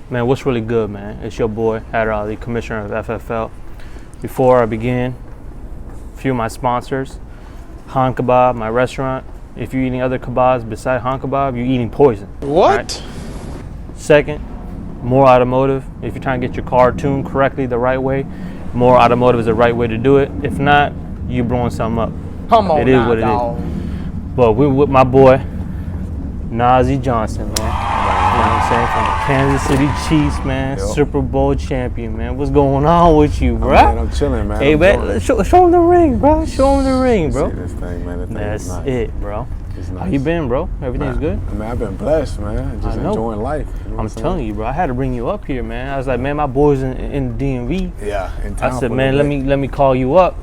Man, what's really good, man? It's your boy, Hatter Ali, Commissioner of FFL. Before I begin, a few of my sponsors, Han Kebab, my restaurant. If you're eating other kebabs beside Han Kebab, you're eating poison. What? Right? Second, More Automotive. If you're trying to get your car tuned correctly the right way, More Automotive is the right way to do it. If not, you're blowing something up. Come on, it is what it dog. is. But we're with my boy, Nazeeh Johnson, man. You know what I'm saying? From the Kansas City Chiefs, man. Yep. Super Bowl champion, man. What's going on with you, bro? Man, I'm chilling, man. Hey, man, show him the ring, bro. Show him the ring, bro. See this thing, man. That's nice. it, bro. It's nice. How you been, bro? Everything's good? I mean, I've been blessed, man. Just I know. enjoying life. You know I'm telling you, bro. I had to bring you up here, man. I was like, man, my boy's in DMV. Yeah, in town. I said, man, let me call you up,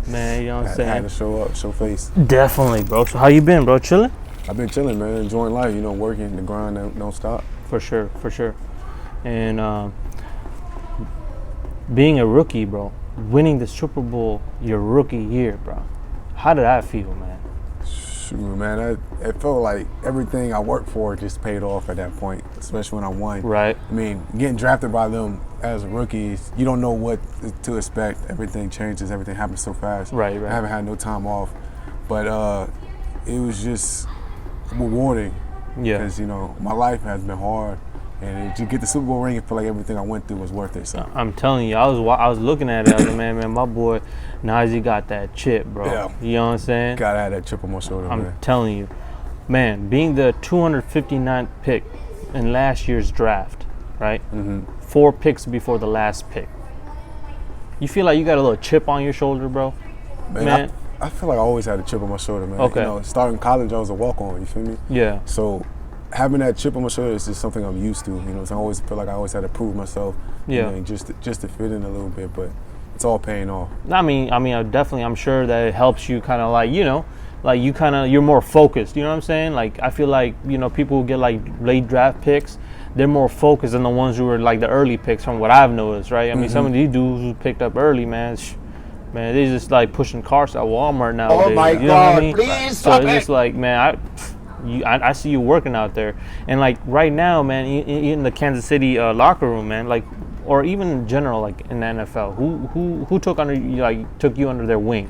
man. You know what I'm saying? I had to show up, show face. Definitely, bro. So how you been, bro? Chilling? I've been chilling, man. Enjoying life. You know, working, the grind don't stop. For sure. And being a rookie, bro, winning the Super Bowl your rookie year, bro. How did that feel, man? Shoot, man, it felt like everything I worked for just paid off at that point, especially when I won. Right. I mean, getting drafted by them as a rookie, you don't know what to expect. Everything changes. Everything happens so fast. Right. I haven't had no time off. But it was just rewarding. Yeah. Because, you know, my life has been hard. And to get the Super Bowl ring, I feel like everything I went through was worth it. So I'm telling you, I was looking at it. I was like, man, my boy Nazeeh got that chip, bro. Yeah. You know what I'm saying? gotta have that chip on my shoulder, I'm man. telling you, man, being the 259th pick in last year's draft, right? Mm-hmm. 4 picks before the last pick. You feel like you got a little chip on your shoulder, bro? Man. I feel like I always had a chip on my shoulder, man. Okay. You know, starting college, I was a walk-on. You feel me? Yeah. So having that chip on my shoulder is just something I'm used to. You know, so I always feel like I always had to prove myself. Yeah. You know, just to fit in a little bit, but it's all paying off. I mean, I'm sure that it helps you kind of like, you know, like you're more focused. You know what I'm saying? Like, I feel like, you know, people who get like late draft picks, they're more focused than the ones who were like the early picks from what I've noticed, right? I mean, some of these dudes who picked up early, man, they just like pushing cars at Walmart nowadays. Oh my you know God, what I mean? please So stop it's it. just like, man, I see you working out there. And like right now, man, in the Kansas City locker room, man, like, or even in general, like in the NFL, who took you under their wing?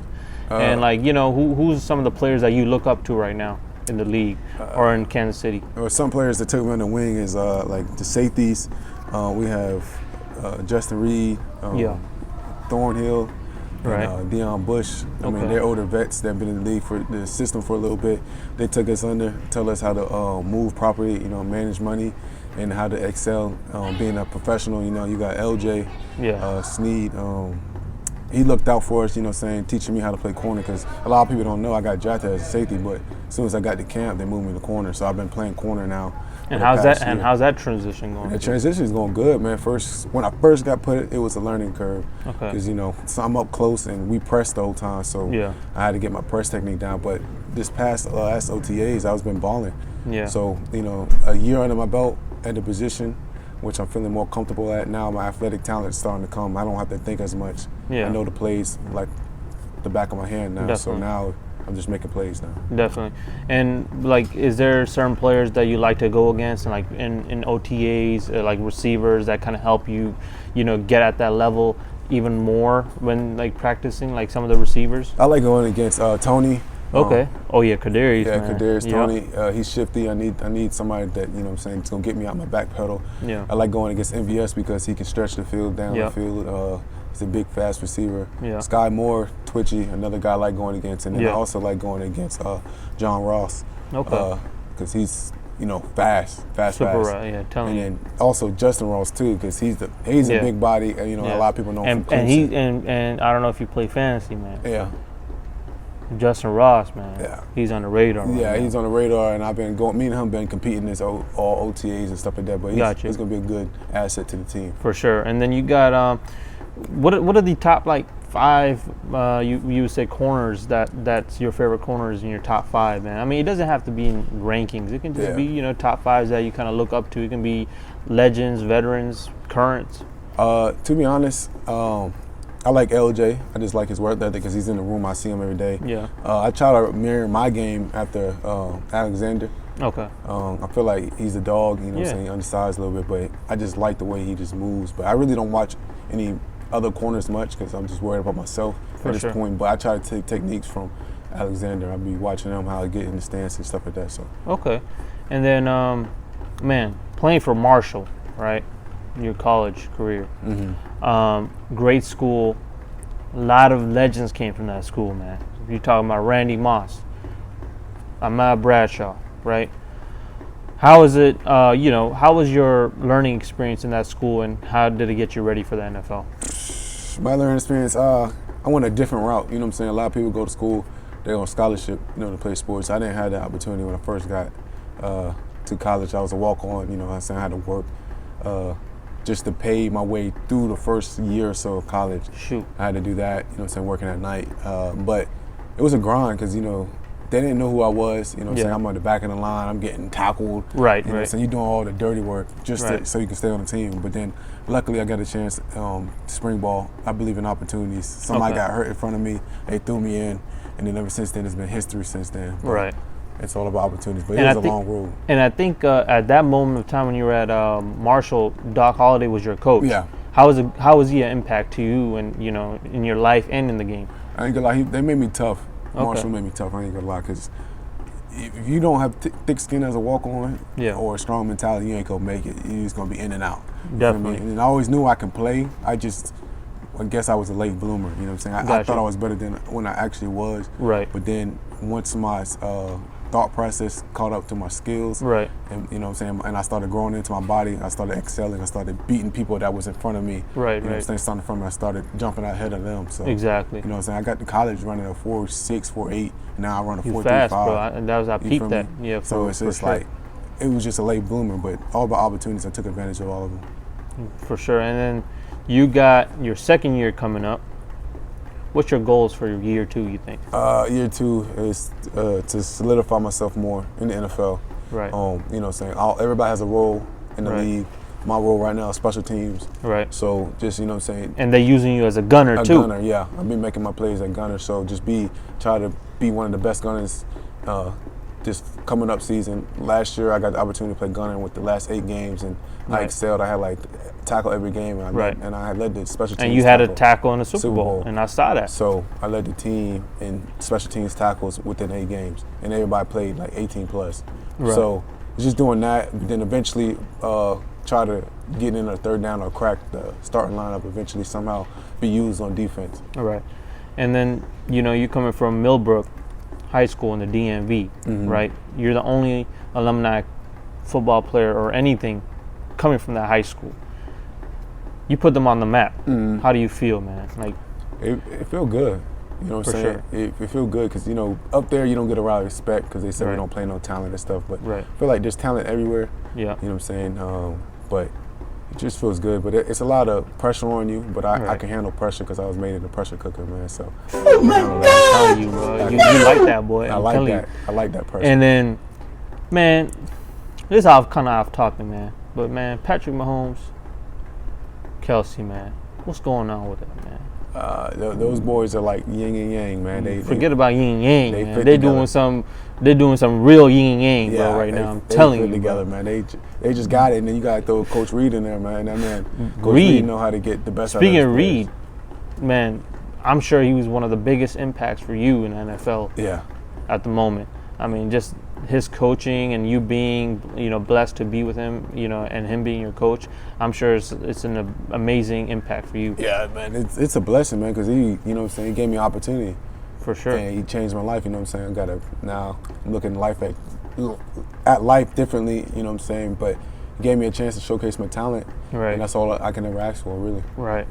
And like, you know, who's some of the players that you look up to right now in the league or in Kansas City? Some players that took me under the wing is like the safeties. We have Justin Reed, Thornhill, Right. and Deion Bush. I mean, they're older vets that have been in the league for the system for a little bit. They took us under, tell us how to move properly, you know, manage money, and how to excel being a professional. You know, you got LJ, Sneed. He looked out for us, you know, teaching me how to play corner, because a lot of people don't know I got drafted as a safety, but as soon as I got to camp, they moved me to corner. So I've been playing corner now. And how's that transition going? The transition is going good, man. When I first got put, it was a learning curve. Okay. Because, you know, so I'm up close and we pressed the whole time, so I had to get my press technique down. But this past last OTAs, I was been balling. Yeah. So, you know, a year under my belt at the position, which I'm feeling more comfortable at now. My athletic talent is starting to come. I don't have to think as much. Yeah. I know the plays like the back of my hand now. Definitely. So now I'm just making plays now. Definitely. And like, is there certain players that you like to go against, and like in OTAs, like receivers that kind of help you, you know, get at that level even more when like practicing, like some of the receivers? I like going against Tony. Okay. Kadarius. Yeah, man. Kadarius Tony. He's shifty. I need somebody that, you know what I'm saying, is going to get me out my back pedal. Yeah. I like going against MVS because he can stretch the field down the field. He's a big, fast receiver. Yeah. Sky Moore, twitchy, another guy I like going against. And then I also like going against John Ross. Okay. Because he's, you know, fast. Super right, yeah, telling you. And then also Justin Ross too, because he's a big body. You know, a lot of people know him from Clemson. And I don't know if you play fantasy, man. Yeah. Justin Ross, man. Yeah. He's on the radar. Yeah, right he's on the radar, and I've been going. Me and him been competing this all OTAs and stuff like that. But he's going to be a good asset to the team for sure. And then you got what are the top like 5 you would say corners that's your favorite corners in your top 5, man? I mean, it doesn't have to be in rankings. It can just be, you know, top 5s that you kind of look up to. It can be legends, veterans, currents. To be honest, I like LJ. I just like his work ethic because he's in the room. I see him every day. Yeah. I try to mirror my game after Alexander. Okay. I feel like he's a dog, you know what I'm saying, undersized a little bit, but I just like the way he just moves. But I really don't watch any other corners much because I'm just worried about myself at this point. But I try to take techniques from Alexander. I'll be watching him, how to get in the stance and stuff like that. So. Okay. And then, man, playing for Marshall, right, in your college career, great school. A lot of legends came from that school, man. You're talking about Randy Moss, Ahmad Bradshaw, right? How is it, how was your learning experience in that school, and how did it get you ready for the NFL? My learning experience, I went a different route. You know what I'm saying? A lot of people go to school, they're on scholarship, to play sports. I didn't have that opportunity when I first got to college. I was a walk-on, I said I had to work just to pay my way through the first year or so of college. Shoot. I had to do that, working at night. But it was a grind because, they didn't know who I was, I'm on the back of the line, I'm getting tackled. Right, So you're doing all the dirty work just so you can stay on the team. But then luckily I got a chance spring ball. I believe in opportunities. Somebody got hurt in front of me, they threw me in, and then ever since then it's been history since then. But it's all about opportunities, but it was a long road. And I think at that moment of time when you were at Marshall, Doc Holliday was your coach. Yeah. How was he an impact to you and in your life and in the game? I ain't gonna lie, they made me tough. Marshall made me tough. I ain't gonna lie, because if you don't have thick skin as a walk-on or a strong mentality, you ain't gonna make it. You're just gonna be in and out. Definitely. And I always knew I could play. I guess I was a late bloomer. You know what I'm saying? I thought I was better than when I actually was. Right. But then once my thought process caught up to my skills, right, and and I started growing into my body, I started excelling, I started beating people that was in front of me, right, you know what I'm saying, starting from me, I started jumping ahead of them. So exactly, I got to college running a 4.6, 4.8, now I run a 4.35. Fast, bro. And that was I peaked that. Yeah, so it's just like it was just a late bloomer, but all about opportunities. I took advantage of all of them. For sure. And then you got your second year coming up. What's your goals for your year 2, you think? Year 2 is to solidify myself more in the NFL. Right. Everybody has a role in the league. My role right now is special teams. Right. So just, And they're using you as a gunner, too. A gunner, yeah. I've been making my plays at gunner. So just try to be one of the best gunners this coming up season. Last year, I got the opportunity to play gunner with the last 8 games, and I excelled. I had tackle every game, and I had led the special teams. And you had a tackle in the Super Bowl, and I saw that. So I led the team in special teams tackles within 8 games, and everybody played 18 plus. Right. So just doing that, then eventually try to get in a third down or crack the starting lineup. Eventually, somehow be used on defense. All right, and then you coming from Millbrook High School in the DMV, right? You're the only alumni football player or anything coming from that high school. You put them on the map. How do you feel, man? It feel good. You know what I'm saying? Sure. It feel good because up there you don't get a lot of respect because they say we don't play no talent and stuff. But I feel like there's talent everywhere. Yeah. You know what I'm saying? But it just feels good. But it's a lot of pressure on you. But I can handle pressure because I was made in a pressure cooker, man. So. Oh my God! I'm telling you, bro. You like that, boy. I like that. I like that pressure. And then, man, this is kind of off topic, man. But man, Patrick Mahomes, Kelce, man, what's going on with that, man? Those boys are like yin and yang, man. Forget about yin and yang, man. They're doing some real yin and yang, bro, right now. I'm telling you, together, man. They just got it, and then you got to throw Coach Reed in there, man. That man, Coach Reed know how to get the best out of his players. Speaking of Reed, man, I'm sure he was one of the biggest impacts for you in the NFL. Yeah. At the moment, I mean, just his coaching and you being, blessed to be with him, and him being your coach, I'm sure it's an amazing impact for you. Yeah, man, it's a blessing, man, because he, he gave me an opportunity. For sure. And he changed my life, now I'm looking at life differently, but he gave me a chance to showcase my talent. Right. And that's all I can ever ask for, really. Right.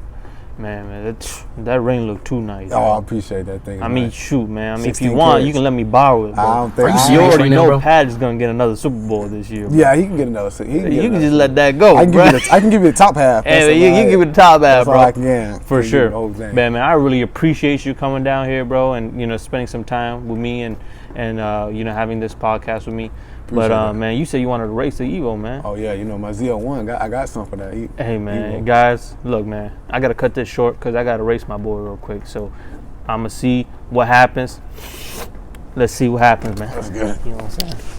Man, that ring looked too nice. Oh, man. I appreciate that thing. I mean, shoot, man. I mean, if you want, you can let me borrow it. Bro. I don't think you already know Pat is gonna get another Super Bowl this year. Bro. Yeah, he can get another. You can just let that go. I can give you the top half. Hey, you can give it the top half, bro. That's all I can. For sure. Man, I really appreciate you coming down here, bro, and spending some time with me and having this podcast with me. Appreciate that. Man, you said you wanted to race the Evo, man. Oh yeah, my Z01, I got some for that. Hey man, Evo. guys, look, man, I gotta cut this short because I gotta race my boy real quick. So I'm gonna see what happens. Let's see what happens, man. That's good. You know what I'm saying?